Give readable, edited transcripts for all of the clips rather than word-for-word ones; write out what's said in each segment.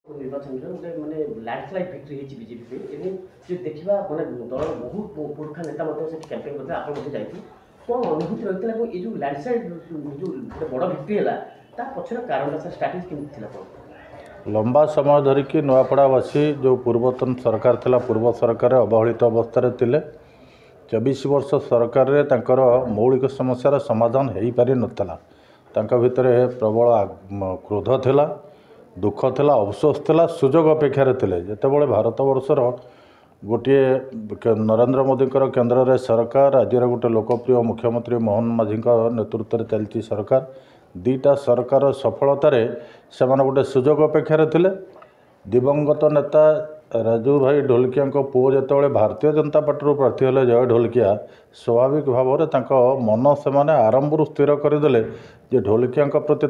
निर्वाचन गोटे माने लैंडस्लाइड भिक्ट्री बीजेपी पे जो देखा माने दल बहुत पुरखा नेता कैंपेन करते आप कौन अनुभूति रही है ये जो लैंडस्लाइड जो बड़ भिक्ट्री है पछर कारण स्ट्राटेजी केमती लंबा समय धरिकी नुआपड़ावासी जो पूर्वतन सरकार थिला पूर्व सरकार अवहेलित अवस्था थे 24 वर्ष सरकार रे तांकर मौलिक समस्यार समाधान हो पारि नथला भितर प्रबल क्रोध थिला दुख थिला अफसोस थिला सुजोग अपेक्षार थे जितेबाला भारत वर्षर गोटे नरेंद्र मोदी केन्द्र रे सरकार राज्यर गोटे लोकप्रिय मुख्यमंत्री मोहन माझी नेतृत्व में चलती सरकार दीटा सरकार सफलतार से गोटे सुजोग अपेक्षार थे दिवंगत नेता राजू भाई ढोलकिया पुओ जो भारतीय जनता पार्टी प्रार्थी हेले जय ढोलकिया स्वाभाविक भाव में मन से आरंभ स्थिर करदे जे ढोलकिया प्रति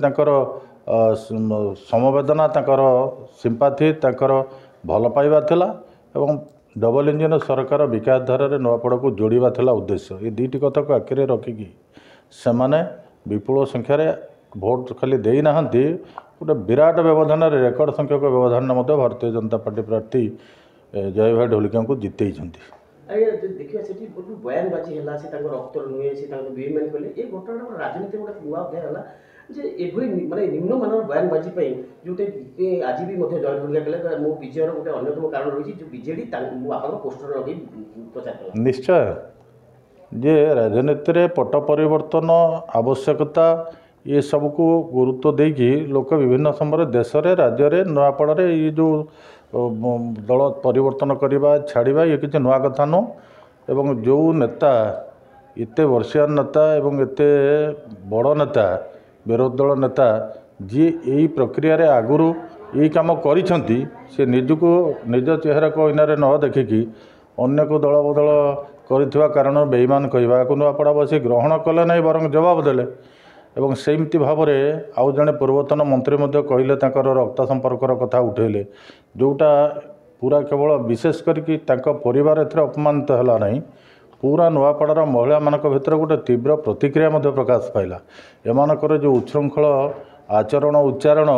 समवेदना सिंपाथी भल पाइबा थिला एवं डबल इंजिन सरकार विकास धारा नुआपड़ा को जोड़ा था उद्देश्य ये दुईटी कथा को आखिरी रखिकी से विपुल संख्यार भोट खाली देना गोटे विराट व्यवधान रेकर्ड संख्यक व्यवधान भारतीय जनता पार्टी प्रार्थी जय भाई ढोलकिया को जितई देखिए बयानबाजी है रक्त नुहे से कहले ये घटना राजनीति गोटे नुआ अध्याय है जे एभली माने निम्न मानर बयानबाजी जोटे आज भी जय ढोलकिया कहले मो विजयर गोटे अन्यतम कारण रही जो बीजेडी आप पोस्टर लगे प्रचार निश्चय जे राजनीति में पट परिवर्तन आवश्यकता ये सबको गुरुत्व देकी लोक विभिन्न समय देश में राज्य में नुआपड़ा ये जो दल परिवर्तन करवा छाड़ा ये किसी नुआ कथा नुह एवं जो नेता एत वर्षियान नेता एवं एत बड़ नेता विरोधी दल नेता जी यही प्रक्रिया आगुरी यही कम करिसेंती से निजको निज चेहरा को इन न देखिकी अन्य को दल बदल कर कारण बेईमान कहवा नुआपड़ावासी ग्रहण कले ना बर जवाब देले एवं सेमती भाव में आउ जड़े पूर्वतन मंत्री कहले रक्त संपर्कर कथा उठेले जोटा पूरा केवल विशेष करके परिवार एथरे अपमानित है ना पूरा नुआपड़ार महिला मान भर गोटे तीव्र प्रतिक्रिया प्रकाश पाइला एमानकर जो उच्छृंखल आचरण उच्चारण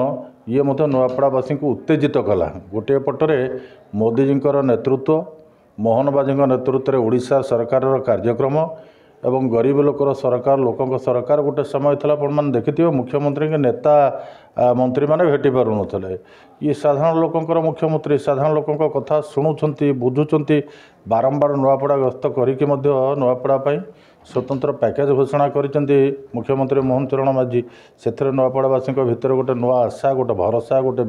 ये नुआपड़ावासी को उत्तेजित कला गोटे पटरे मोदीजी नेतृत्व मोहन बाजी नेतृत्व में ओडिशा सरकार कार्यक्रम एवं गरीब लोकर सरकार लोकों सरकार गोटे समय था आपने देखिए मुख्यमंत्री के नेता मंत्री मैंने भेटी पार ना ये साधारण लोकंर मुख्यमंत्री साधारण लोकों कथा शुणुंट बुझुंट बारंबार नुआपड़ा गस्त करके नुआपड़ा स्वतंत्र पैकेज घोषणा करिसेंती मुख्यमंत्री मोहन चरण माझी से नुआपड़ावासी भितर गोटे नुआ आशा गोटे भरोसा गोटे